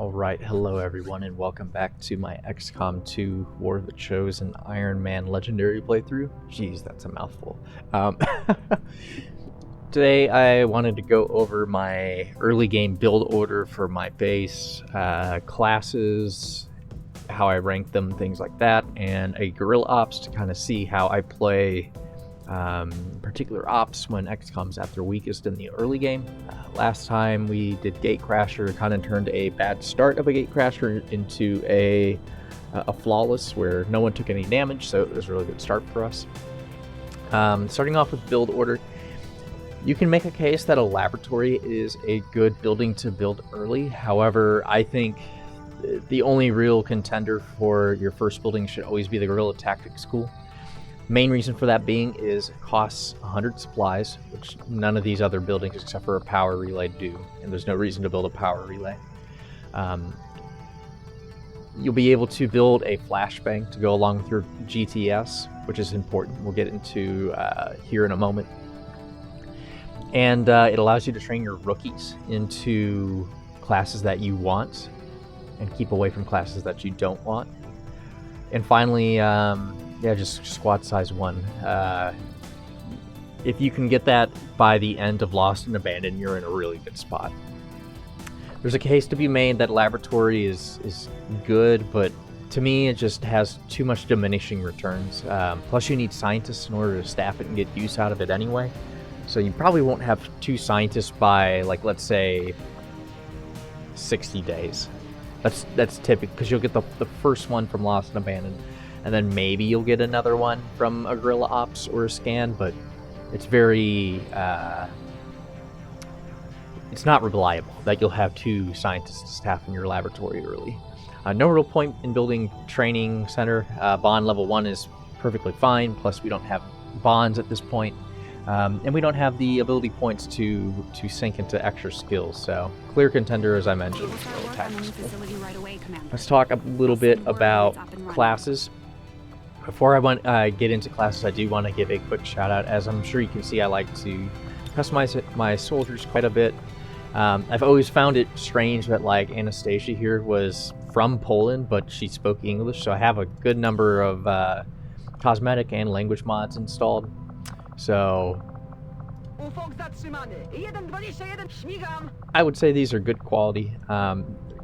Alright, hello everyone, and welcome back to my XCOM 2 War of the Chosen Iron Man Legendary playthrough. Jeez, that's a mouthful. Today I wanted to go over my early game build order for my base, classes, how I rank them, things like that, and a guerrilla ops to kind of see how I play particular ops when XCOM's at their weakest in the early game. Last time we did Gatecrasher, kind of turned a bad start of a Gatecrasher into a flawless where no one took any damage, so it was a really good start for us. Starting off with build order, you can make a case that a laboratory is a good building to build early. However, I think the only real contender for your first building should always be the Guerrilla Tactics School. Main reason for that being is it costs 100 supplies, which none of these other buildings except for a power relay do, and there's no reason to build a power relay. You'll be able to build a flashbang to go along with your GTS, which is important. We'll get into here in a moment. And it allows you to train your rookies into classes that you want and keep away from classes that you don't want. And finally, yeah, just squad size 1. If you can get that by the end of Lost and Abandoned, you're in a really good spot. There's a case to be made that laboratory is good, but to me it just has too much diminishing returns. Plus you need scientists in order to staff it and get use out of it anyway. So you probably won't have 2 scientists by, like, let's say 60 days. That's typical, because you'll get the first one from Lost and Abandoned, and then maybe you'll get another one from a guerrilla ops or a scan, but it's very it's not reliable that you'll have 2 scientists to staff in your laboratory early. No real point in building training center. Bond level 1 is perfectly fine, plus we don't have bonds at this point, and we don't have the ability points to sink into extra skills, so clear contender, as I mentioned. Let's talk a little bit about classes. Before I get into classes, I do want to give a quick shout out. As I'm sure you can see, I like to customize my soldiers quite a bit. I've always found it strange that, like, Anastasia here was from Poland, but she spoke English, so I have a good number of cosmetic and language mods installed. So I would say these are good quality.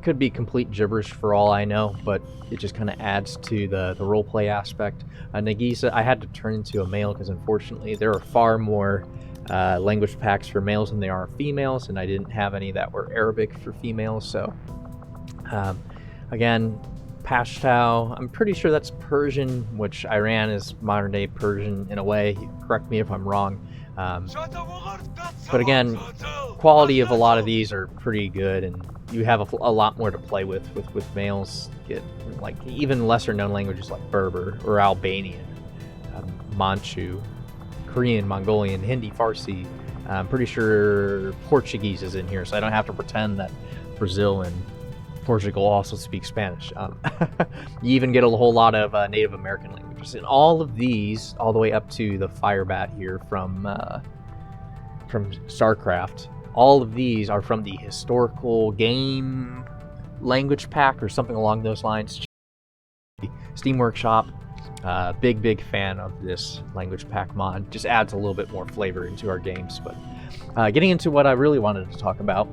Could be complete gibberish for all I know, but it just kind of adds to the roleplay aspect. Nagisa, I had to turn into a male because unfortunately there are far more language packs for males than there are females, and I didn't have any that were Arabic for females. So again, Pashto, I'm pretty sure that's Persian, which Iran is modern day Persian in a way. Correct me if I'm wrong. But again, quality of a lot of these are pretty good, and you have a lot more to play with males. Get, like, even lesser known languages like Berber or Albanian, Manchu, Korean, Mongolian, Hindi, Farsi. I'm pretty sure Portuguese is in here, so I don't have to pretend that Brazil and Portugal also speak Spanish. You even get a whole lot of Native American languages, and all of these, all the way up to the Firebat here from StarCraft. All of these are from the historical game language pack or something along those lines. Steam Workshop, big fan of this language pack mod. Just adds a little bit more flavor into our games. But getting into what I really wanted to talk about,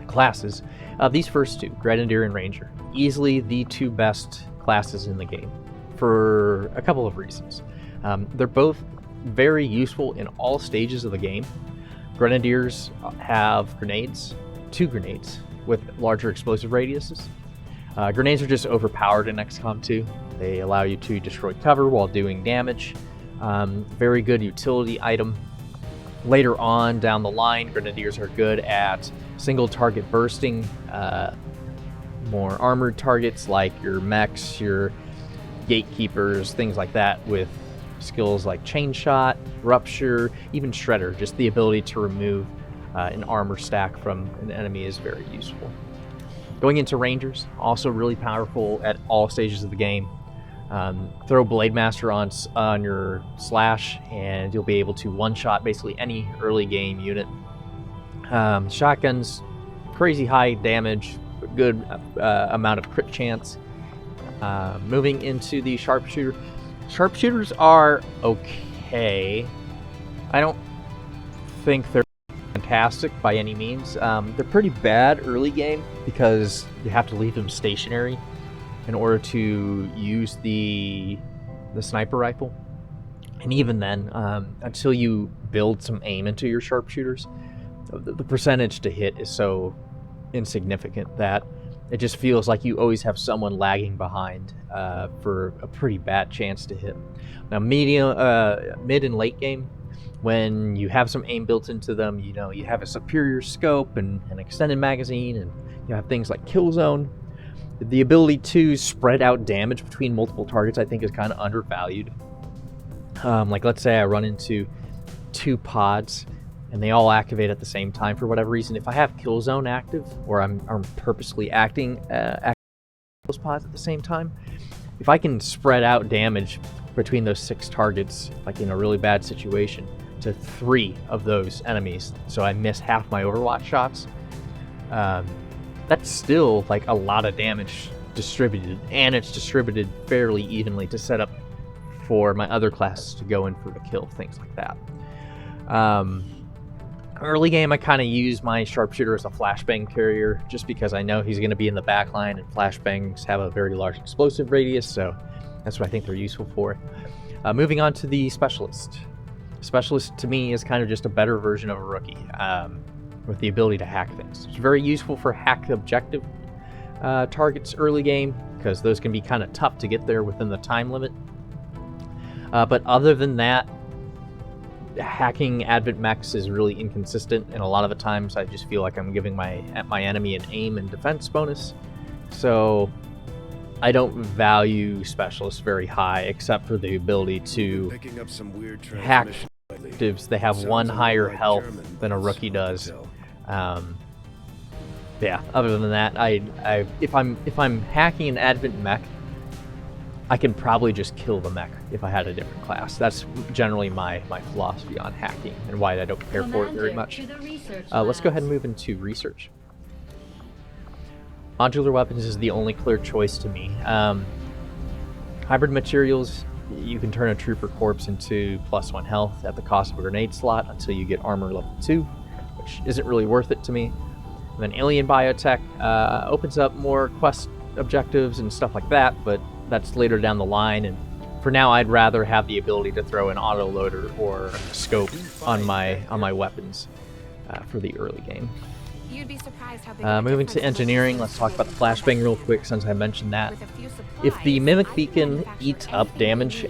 classes. These first 2, Grenadier and Ranger, easily the 2 best classes in the game for a couple of reasons. They're both very useful in all stages of the game. Grenadiers have grenades, 2 grenades with larger explosive radiuses. Grenades are just overpowered in XCOM 2. They allow you to destroy cover while doing damage. Very good utility item. Later on down the line, Grenadiers are good at single target bursting, more armored targets like your mechs, your gatekeepers, things like that, with skills like chain shot, rupture, even shredder. Just the ability to remove an armor stack from an enemy is very useful. Going into Rangers, also really powerful at all stages of the game. Throw Blade Master on your slash and you'll be able to one-shot basically any early game unit. Shotguns, crazy high damage, good amount of crit chance. Moving into the sharpshooter. Sharpshooters are okay. I don't think they're fantastic by any means. They're pretty bad early game because you have to leave them stationary in order to use the sniper rifle. And even then, until you build some aim into your sharpshooters, the percentage to hit is so insignificant that it just feels like you always have someone lagging behind for a pretty bad chance to hit. Now, mid and late game, when you have some aim built into them, you know, you have a superior scope and an extended magazine, and you have things like kill zone. The ability to spread out damage between multiple targets, I think, is kind of undervalued. Like, let's say I run into 2 pods and they all activate at the same time for whatever reason. If I have kill zone active, or I'm purposely acting those pods at the same time, if I can spread out damage between those 6 targets, like in a really bad situation, to 3 of those enemies, so I miss half my Overwatch shots, that's still like a lot of damage distributed, and it's distributed fairly evenly to set up for my other classes to go in for the kill, things like that. Early game, I kind of use my sharpshooter as a flashbang carrier, just because I know he's going to be in the back line, and flashbangs have a very large explosive radius, so that's what I think they're useful for. Moving on to the specialist. Specialist, to me, is kind of just a better version of a rookie, with the ability to hack things. It's very useful for hack objective targets early game, because those can be kind of tough to get there within the time limit. But other than that, hacking advent mechs is really inconsistent, and a lot of the times I just feel like I'm giving my enemy an aim and defense bonus. So I don't value specialists very high, except for the ability to hack objectives. They have 1 higher health than a rookie does. Yeah, other than that, if I'm hacking an advent mech, I can probably just kill the mech if I had a different class. That's generally my philosophy on hacking, and why I don't care for it very much. Let's go ahead and move into research. Modular weapons is the only clear choice to me. Hybrid materials, you can turn a trooper corpse into +1 health at the cost of a grenade slot until you get armor level 2, which isn't really worth it to me. And then alien biotech opens up more quest objectives and stuff like that, but that's later down the line, and for now I'd rather have the ability to throw an autoloader or a scope on my weapons for the early game. You'd be surprised how big moving to engineering, let's talk about the flashbang real quick since I mentioned that. If the Mimic Beacon eats up damage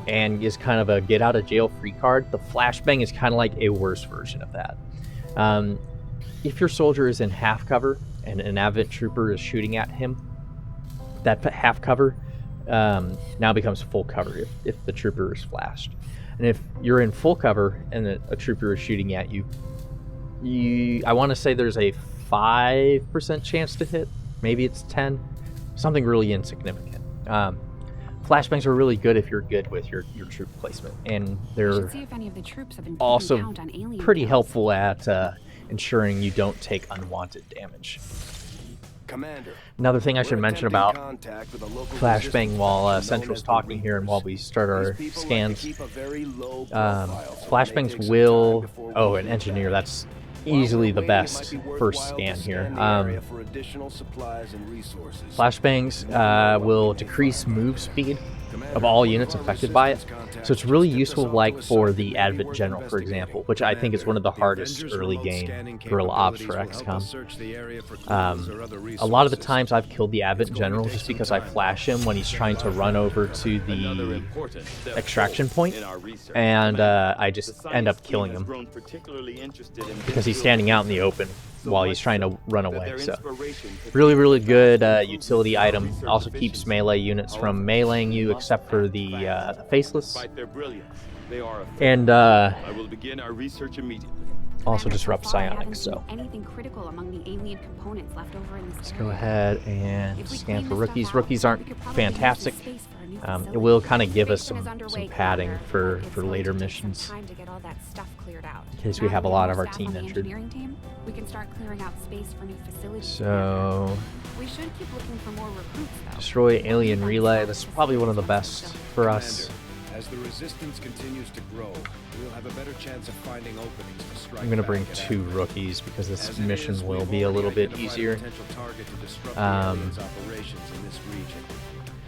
and is kind of a get out of jail free card, the flashbang is kind of like a worse version of that. If your soldier is in half cover and an advent trooper is shooting at him, that half cover now becomes full cover if the trooper is flashed. And if you're in full cover and a trooper is shooting at you, I want to say there's a 5% chance to hit. Maybe it's 10. Something really insignificant. Flashbangs are really good if you're good with your troop placement, and they're also pretty helpful at ensuring you don't take unwanted damage. Commander, another thing I should mention about flashbang while Central's talking here and while we start our scans, flashbangs will... Oh, an engineer, that's easily the best first scan here. Flashbangs will decrease move speed of all units affected by it, so it's really useful, like for the Advent General, for example, which I think is one of the hardest early game guerrilla ops for XCOM. A lot of the times I've killed the Advent General just because I flash him when he's trying to run over to the extraction point, and I just end up killing him because he's standing out in the open while he's trying to run away. So really good utility item. Also keeps melee units from meleeing you, except for the faceless, and also disrupt psionics. So let's go ahead and scan for rookies. Rookies aren't fantastic. It will kind of give us some padding for later missions in case we have a lot of our team injured. So We should keep looking for more recruits, though. Destroy alien relay. This is probably one of the best for us. Commander, as the resistance continues to grow, we'll have a better chance of finding openings to strike. I'm gonna bring back at 2 Africa. rookies because this As it mission is, will we've be a little already bit identified a easier. potential target to disrupt the Um, aliens' operations in this region.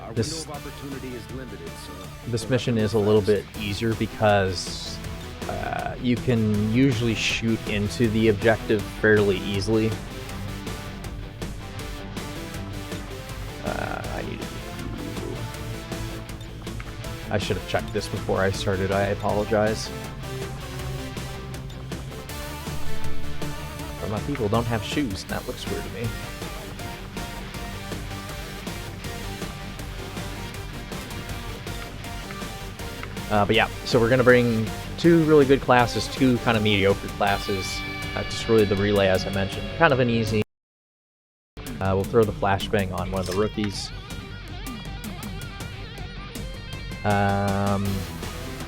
Our this- window of opportunity is limited, so This we'll mission have to is a move little fast. bit easier because you can usually shoot into the objective fairly easily. I should have checked this before I started. I apologize. But my people don't have shoes, and that looks weird to me. But yeah, so we're going to bring 2 really good classes, 2 kind of mediocre classes. Destroy the relay, as I mentioned. Kind of an easy. We'll throw the flashbang on one of the rookies.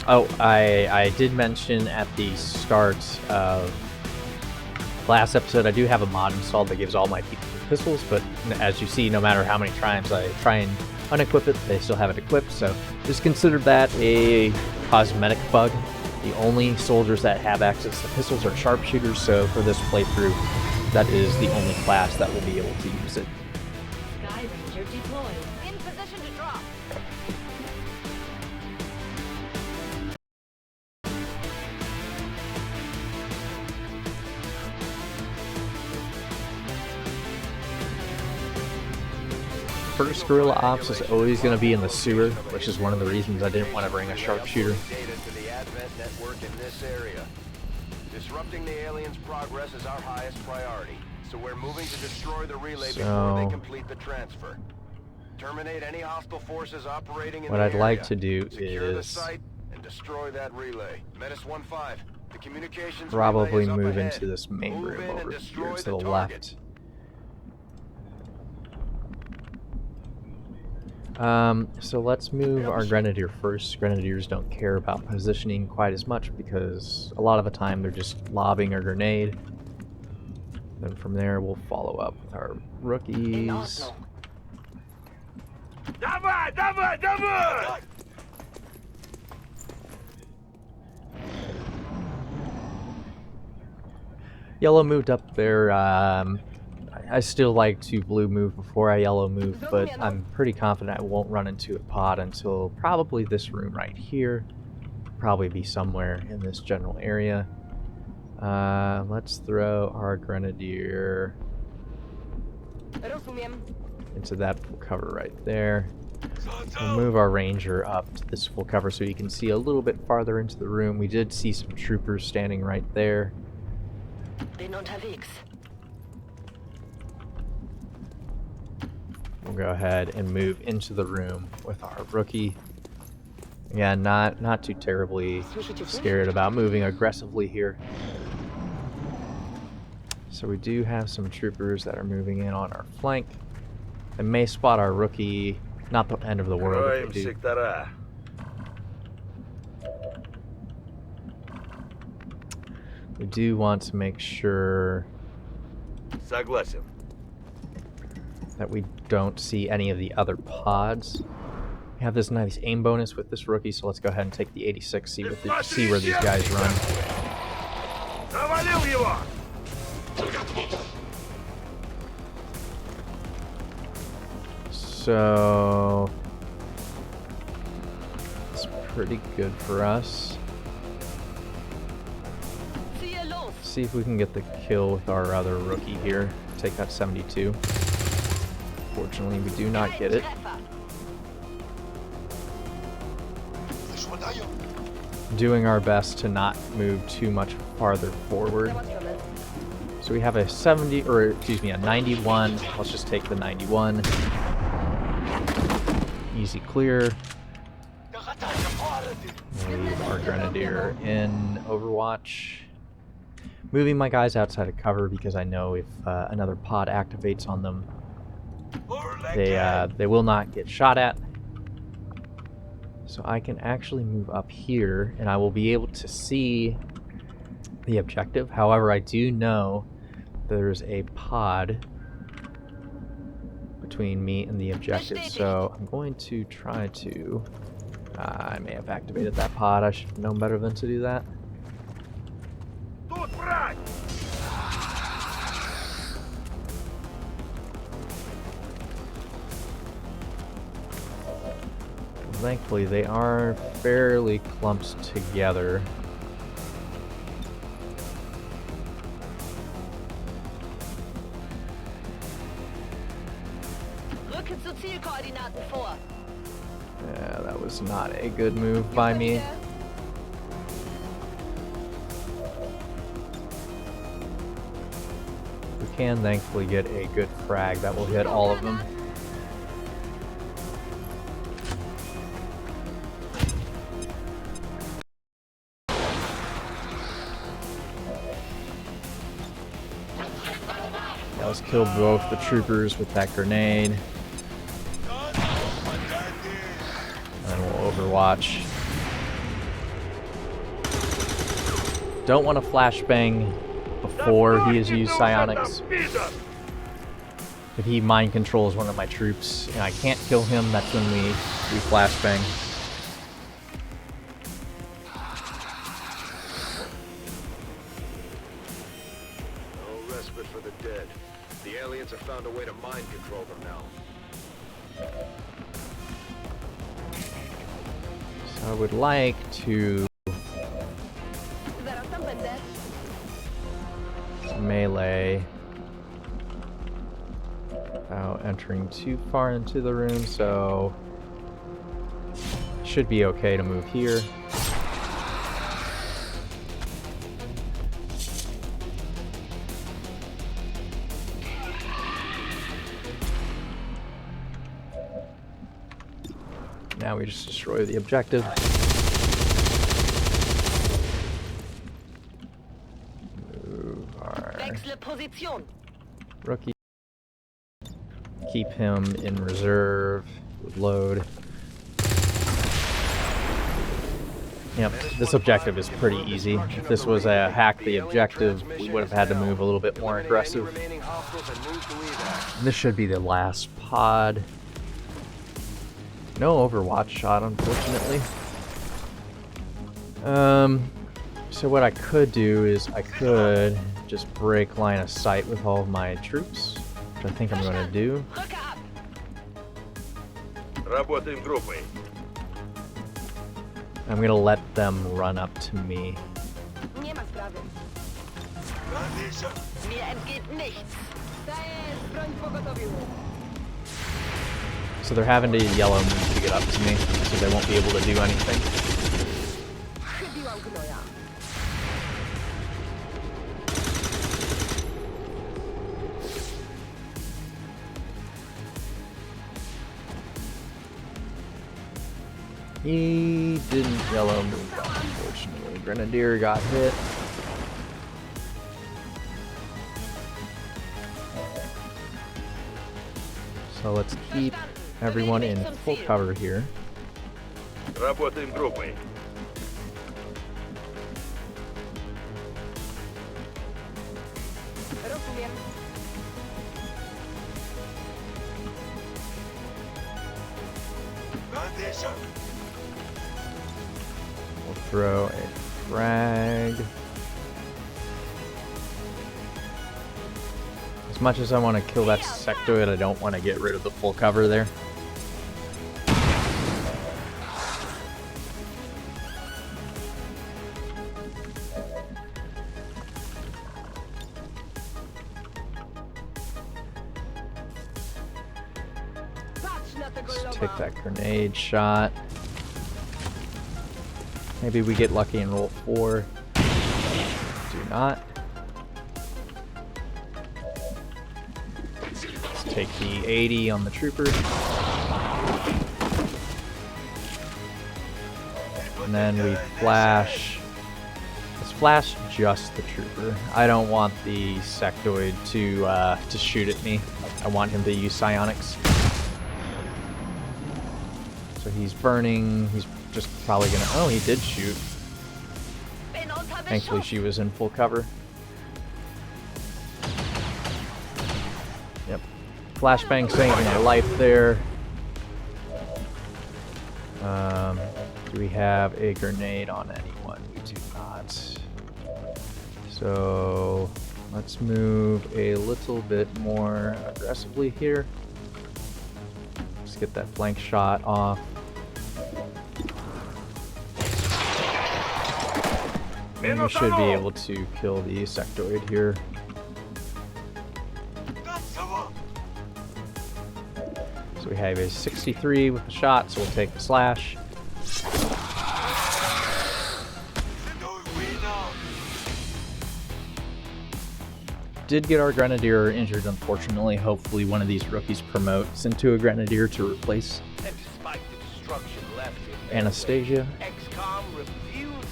Oh, I did mention at the start of last episode, I do have a mod installed that gives all my people pistols, but as you see, no matter how many times I try and unequip it, they still have it equipped, so just consider that a cosmetic bug. The only soldiers that have access to pistols are sharpshooters, so for this playthrough, that is the only class that will be able to use it. Sky Ranger deployed. In position to drop. First guerrilla ops is always going to be in the sewer, which is one of the reasons I didn't want to bring a sharpshooter. Data to the Advent network in this area. Disrupting the aliens' progress is our highest priority, so we're moving to destroy the relay before they complete the transfer. Terminate any hostile forces operating in What the I'd like area. to do Secure the is site and destroy that relay. Menace 1-5. The communications probably relay is up move ahead. into this main Move room in and over destroy here to the target. left. So let's move our Grenadier first. Grenadiers don't care about positioning quite as much because a lot of the time they're just lobbing a grenade. Then from there we'll follow up with our rookies. Yellow moved up there. I still like to blue move before I yellow move, but I'm pretty confident I won't run into a pod until probably this room right here. Probably be somewhere in this general area. Let's throw our Grenadier into that full cover right there. We'll move our Ranger up to this full cover so you can see a little bit farther into the room. We did see some troopers standing right there. We'll go ahead and move into the room with our rookie. Again, not too terribly scared about moving aggressively here. So we do have some troopers that are moving in on our flank. They may spot our rookie. Not the end of the world if they do. We do want to make sure that we don't see any of the other pods. We have this nice aim bonus with this rookie, so let's go ahead and take the 86, see where these guys run. So it's pretty good for us. See if we can get the kill with our other rookie here. Take that 72. Fortunately, we do not get it. Doing our best to not move too much farther forward. So we have a 70, or excuse me, a 91. Let's just take the 91. Easy clear. Move our Grenadier in Overwatch. Moving my guys outside of cover because I know if another pod activates on them, they will not get shot at. So I can actually move up here and I will be able to see the objective. However, I do know there's a pod between me and the objective. So I'm going to try to... I may have activated that pod. I should have known better than to do that. Thankfully, they are fairly clumped together. Yeah, that was not a good move by me. We can thankfully get a good frag that will hit all of them. Yeah, let's kill both the troopers with that grenade. And we'll overwatch. Don't want to flashbang before he has used psionics. If he mind controls one of my troops and I can't kill him, that's when we flashbang. No respite for the dead. The aliens have found a way to mind control them now. So I would like to melee without entering too far into the room, so should be okay to move here. Now we just destroy the objective. Move our rookie. Keep him in reserve. Load. Yep, this objective is pretty easy. If this was a hack the objective, we would have had to move a little bit more aggressive. And this should be the last pod. No Overwatch shot, unfortunately. So what I could do is I could just break line of sight with all of my troops, which I think I'm going to do. I'm going to let them run up to me. So they're having to yellow move to get up to me, so they won't be able to do anything. He didn't yellow move, unfortunately. Grenadier got hit. So let's keep everyone in full cover here. We'll throw a frag. As much as I want to kill that sectoid, I don't want to get rid of the full cover there. Let's take that grenade shot. Maybe we get lucky and roll 4. Do not. Let's take the 80 on the trooper. And then we flash. Let's flash just the trooper. I don't want the sectoid to shoot at me. I want him to use psionics. So he's burning. He's just probably gonna. Oh, he did shoot. Thankfully, she was in full cover. Yep. flashbang saving my life there. Do we have a grenade on anyone? We do not. So let's move a little bit more aggressively here. Let's get that flank shot off. And we should be able to kill the sectoid here. So we have a 63 with the shot, so we'll take the slash. Did get our grenadier injured, unfortunately. Hopefully one of these rookies promotes into a grenadier to replace And despite the destruction left in Anastasia. XCOM refuses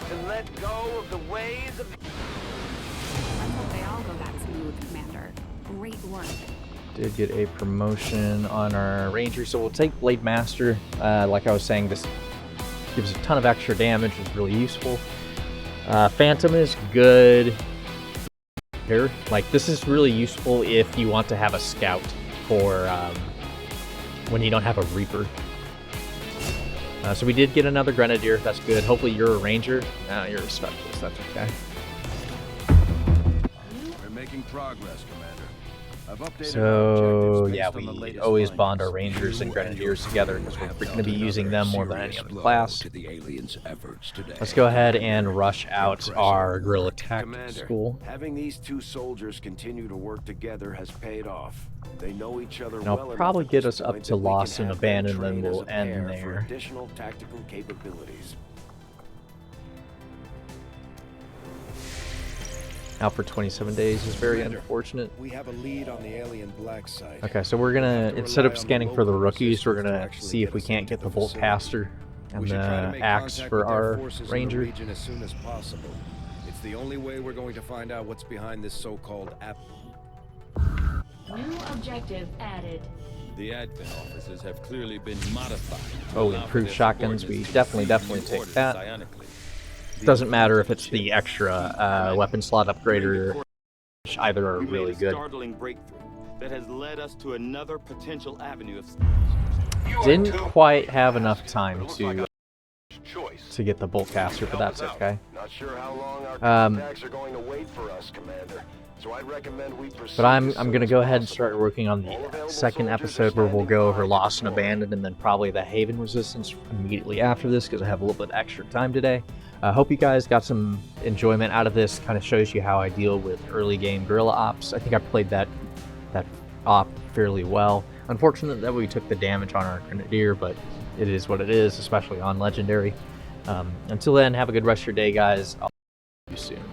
to let go of the ways of the... Let's hope they all go that smooth, Commander. Great work. Did get a promotion on our ranger, so we'll take Blade Master. Like I was saying, this gives a ton of extra damage, is really useful. Phantom is good here. Like, this is really useful if you want to have a scout for when you don't have a Reaper. So we did get another Grenadier, that's good. Hopefully you're a Ranger. You're a Specialist, that's okay. We're making progress, Commander. I've updated So our yeah, objectives based on the we latest always findings. bond our Rangers and Grenadiers together because we're going to be using them more than any other class. To the aliens' efforts today. Let's go ahead and rush out our guerrilla tactics Commander, school. Having these two soldiers continue to work together has paid off. They know each other And well I'll enough probably at get this us up point to that we can Lost and have them Abandon, then train as we'll a end pair for there. additional tactical capabilities. Out for 27 days is very Commander, unfortunate. We have a lead on the alien black site. Okay, so we're gonna, instead of scanning for the rookies, we're gonna see if we can't get the Bolt Caster and We should try to the make axe contact for with their our forces in the Ranger. region as soon as possible. It's the only way we're going to find out what's behind this so-called app. New objective added. The admin offices have clearly been modified. to Oh, allow for improved their shotguns, we subordinates to definitely receive take orders that. psionically. Doesn't matter if it's the extra weapon slot upgrader, which either are We made really a good. startling breakthrough that has led us to another potential avenue of... Didn't quite have enough time Looks like to a choice. get the Bolt Caster, but that's okay. Not sure how long our Um, contacts are going to wait for us, Commander. So I'd recommend we proceed. But I'm as soon gonna as go ahead and possible. start working on All the available second soldiers are episode where we'll standing go over by Lost and to deploy. Abandoned, and then probably the Haven Resistance immediately after this because I have a little bit extra time today. I hope you guys got some enjoyment out of this. Kind of shows you how I deal with early game guerrilla ops. I think I played that op fairly well. Unfortunate that we took the damage on our Grenadier, but it is what it is, especially on Legendary. Until then, have a good rest of your day, guys. I'll see you soon.